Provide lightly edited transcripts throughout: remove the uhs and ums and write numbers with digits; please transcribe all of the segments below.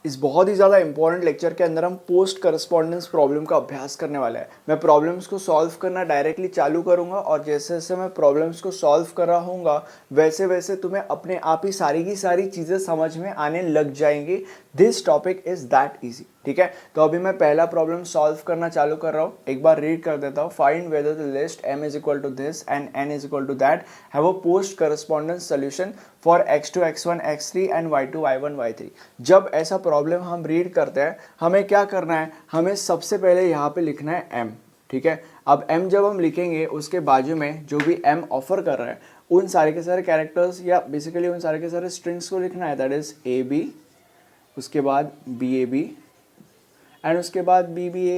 इस बहुत ही ज़्यादा इंपॉर्टेंट लेक्चर के अंदर हम पोस्ट करस्पॉन्डेंस प्रॉब्लम का अभ्यास करने वाले हैं। मैं प्रॉब्लम्स को सॉल्व करना डायरेक्टली चालू करूंगा और जैसे जैसे मैं प्रॉब्लम्स को सॉल्व कर रहा हूँगा वैसे वैसे तुम्हें अपने आप ही सारी की सारी चीज़ें समझ में आने लग जाएंगी। This topic is that easy. ठीक है, तो अभी मैं पहला प्रॉब्लम सॉल्व करना चालू कर रहा हूँ, एक बार रीड कर देता हूँ। Find whether the list m is equal to this and n is equal to that have a post correspondence solution for x2 x1 x3 and y2 y1 y3। जब ऐसा प्रॉब्लम हम रीड करते हैं हमें क्या करना है, हमें सबसे पहले यहाँ पे लिखना है m। ठीक है, अब m जब हम लिखेंगे उसके बाजू में जो भी m ऑफर कर रहा है उन सारे के सारे कैरेक्टर्स या बेसिकली उन सारे के सारे स्ट्रिंग्स को लिखना है। दैट इज ए बी, उसके बाद बी ए बी एंड उसके बाद B B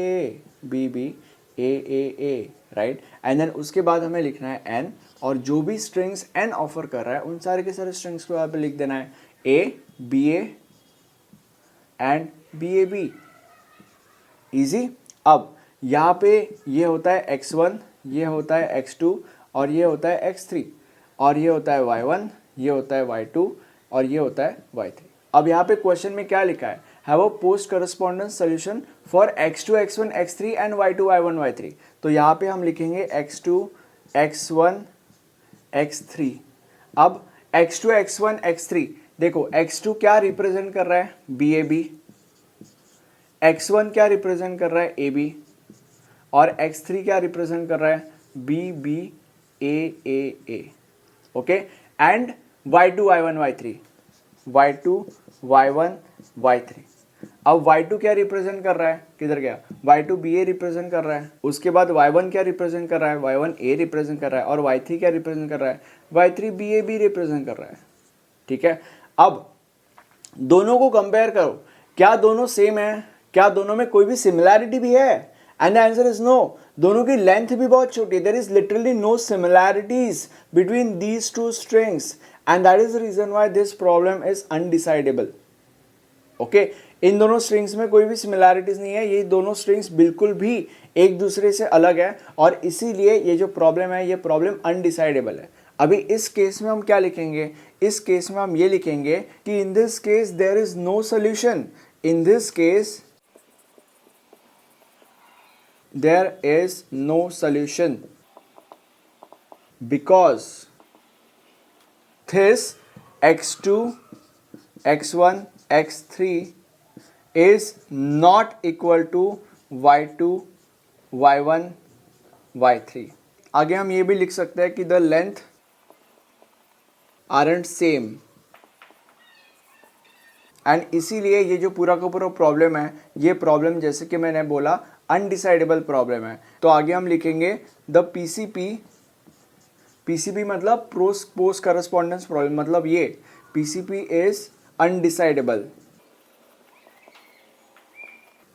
A right. And then उसके बाद हमें लिखना है एन, और जो भी स्ट्रिंग्स एन ऑफर कर रहा है उन सारे के सारे स्ट्रिंग्स को यहाँ पे लिख देना है A B A and B A B. Easy. अब यहाँ पे ये होता है x1, ये होता है x2 और ये होता है x3 और ये होता है y1, ये होता है y2 और ये होता है y3। अब यहाँ पे क्वेश्चन में क्या लिखा है, have a post correspondence solution for x2 x1 x3 and y2 y1 y3। तो यहाँ पे हम लिखेंगे x2 x1 x3। अब x2 x1 x3 देखो, x2 क्या रिप्रेजेंट कर रहा है बी ए बी, x1 क्या रिप्रेजेंट कर रहा है ए बी और x3 क्या रिप्रेजेंट कर रहा है B B A. Okay, and y2 y1 y3 y2 y1 y3। अब y2 क्या रिप्रेजेंट कर रहा है, किधर गया, y2 बी ए रिप्रेजेंट कर रहा है। उसके बाद y1 क्या रिप्रेजेंट कर रहा है, y1 ए रिप्रेजेंट कर रहा है। और y3 क्या रिप्रेजेंट कर रहा है, y3 B A B represent कर रहा है। ठीक है, अब दोनों को कंपेयर करो, क्या दोनों सेम है, क्या दोनों में कोई भी सिमिलैरिटी भी है? And the answer is no. दोनों की लेंथ भी बहुत छोटी है। There is literally no similarities between these two strings and that is the reason why this problem is undecidable. Okay, इन दोनों स्ट्रिंग्स में कोई भी सिमिलैरिटीज नहीं है, ये दोनों स्ट्रिंग्स बिल्कुल भी एक दूसरे से अलग है और इसीलिए ये जो प्रॉब्लम है ये प्रॉब्लम अनडिसाइडेबल है। अभी इस केस में हम क्या लिखेंगे, इस केस में हम ये लिखेंगे कि in this case there is no solution. In this case there is no solution because this x2 x1 x3 is not equal to y2 y1 y3। आगे हम ये भी लिख सकते हैं कि the length aren't same and इसीलिए ये जो पूरा का पूरा प्रॉब्लम है ये प्रॉब्लम जैसे कि मैंने बोला अनडिसाइडेबल प्रॉब्लम है। तो आगे हम लिखेंगे द पीसीपी मतलब पोस्ट करस्पॉन्डेंस प्रॉब्लम, मतलब ये पीसीपी इज अनडिसाइडेबल।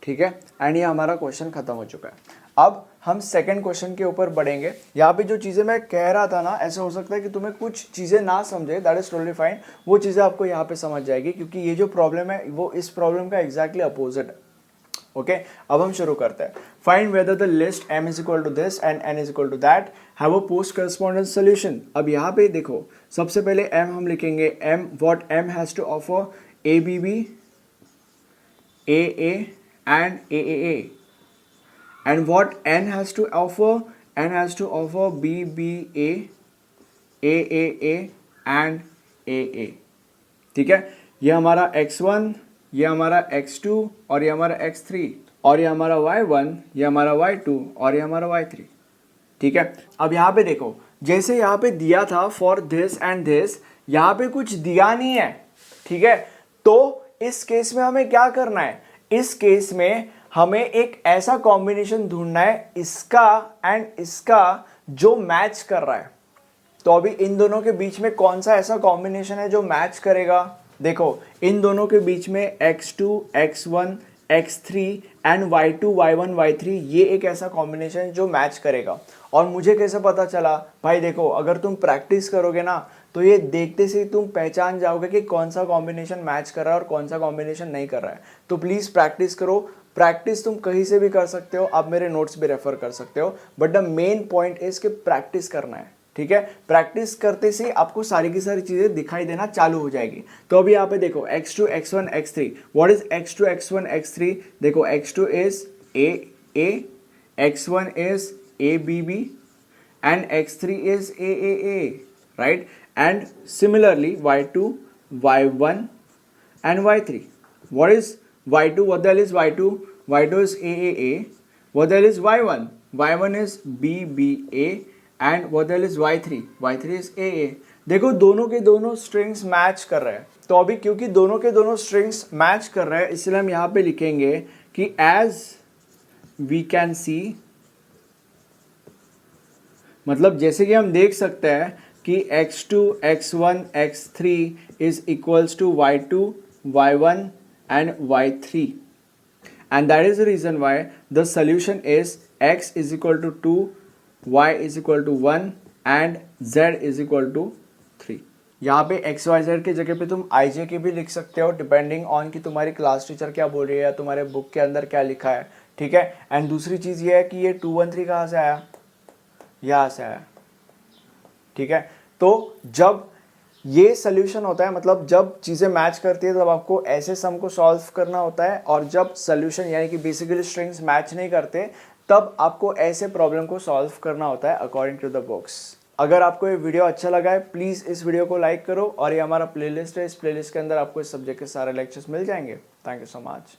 ठीक है, एंड ये हमारा क्वेश्चन खत्म हो चुका है। अब हम सेकंड क्वेश्चन के ऊपर बढ़ेंगे। यहाँ पे जो चीज़ें मैं कह रहा था ना, ऐसा हो सकता है कि तुम्हें कुछ चीज़ें ना समझे, दैट इज टोटली फाइन। वो चीज़ें आपको यहाँ पे समझ जाएगी क्योंकि ये जो प्रॉब्लम है वो इस प्रॉब्लम का एग्जैक्टली अपोजिट है। ओके, अब हम शुरू करते हैं। Find whether the list m is equal to this and n is equal to that have a post correspondence solution. अब यहाँ पे देखो, सबसे पहले m हम लिखेंगे m, what m has to offer A B B A and A and what n has to offer, n has to offer b b a and a। ठीक है, ये हमारा x1, ये हमारा x2 और ये हमारा x3 और ये हमारा y1, ये हमारा y2 और ये हमारा y3। ठीक है, अब यहाँ पे देखो, जैसे यहाँ पे दिया था फॉर दिस एंड दिस, यहाँ पे कुछ दिया नहीं है। ठीक है, तो इस केस में हमें क्या करना है, इस केस में हमें एक ऐसा कॉम्बिनेशन ढूंढना है इसका एंड इसका जो मैच कर रहा है। तो अभी इन दोनों के बीच में कौन सा ऐसा कॉम्बिनेशन है जो मैच करेगा? देखो, इन दोनों के बीच में x2 x1 x3 and y2 y1 y3 ये एक ऐसा कॉम्बिनेशन है जो मैच करेगा। और मुझे कैसे पता चला भाई? देखो, अगर तुम प्रैक्टिस करोगे ना तो ये देखते से तुम पहचान जाओगे कि कौन सा कॉम्बिनेशन मैच कर रहा है और कौन सा कॉम्बिनेशन नहीं कर रहा है। तो प्लीज़ प्रैक्टिस करो। प्रैक्टिस तुम कहीं से भी कर सकते हो, आप मेरे नोट्स भी रेफर कर सकते हो, but the main point is कि प्रैक्टिस करना है। ठीक है, प्रैक्टिस करते से आपको सारी की सारी चीजें दिखाई देना चालू हो जाएगी। तो अभी यहाँ पे देखो x2 x1 x3, what is x2 x1 x3? देखो x2 is a, x1 is abb and x3 is aaa, right? And similarly y2, y1 and y3. What is y2? What the hell is y2? y2 is aaa. What the hell is y1? y1 is bba and what the hell is y3? y3 is aa. देखो दोनों के दोनों strings match कर रहे हैं, तो अभी क्योंकि दोनों के दोनों स्ट्रिंग्स मैच कर रहे हैं इसलिए हम यहाँ पे लिखेंगे कि एज वी कैन सी, मतलब जैसे कि हम देख सकते हैं कि x2 x1 x3 is equals to y2 y1 and y3, and that is the reason why the solution is x is equal to 2, y is equal to 1 and z is equal to 3. यहाँ पे x Y Z की जगह पे तुम आई जे के भी लिख सकते हो डिपेंडिंग ऑन कि तुम्हारी क्लास टीचर क्या बोल रही है या तुम्हारे बुक के अंदर क्या लिखा है, ठीक है। एंड दूसरी चीज़ ये है कि ये 2 1 3 कहाँ से आया, यहाँ से आया, ठीक है। तो जब ये सोल्यूशन होता है, मतलब जब चीज़ें मैच करती है तब आपको ऐसे सम को सॉल्व करना होता है, और जब सोल्यूशन यानी कि बेसिकली स्ट्रिंग्स मैच नहीं करते तब आपको ऐसे प्रॉब्लम को सॉल्व करना होता है अकॉर्डिंग टू द बुक्स। अगर आपको ये वीडियो अच्छा लगा है प्लीज़ इस वीडियो को लाइक करो, और ये हमारा प्लेलिस्ट है, इस प्लेलिस्ट के अंदर आपको इस सब्जेक्ट के सारे लेक्चर्स मिल जाएंगे। Thank you so much.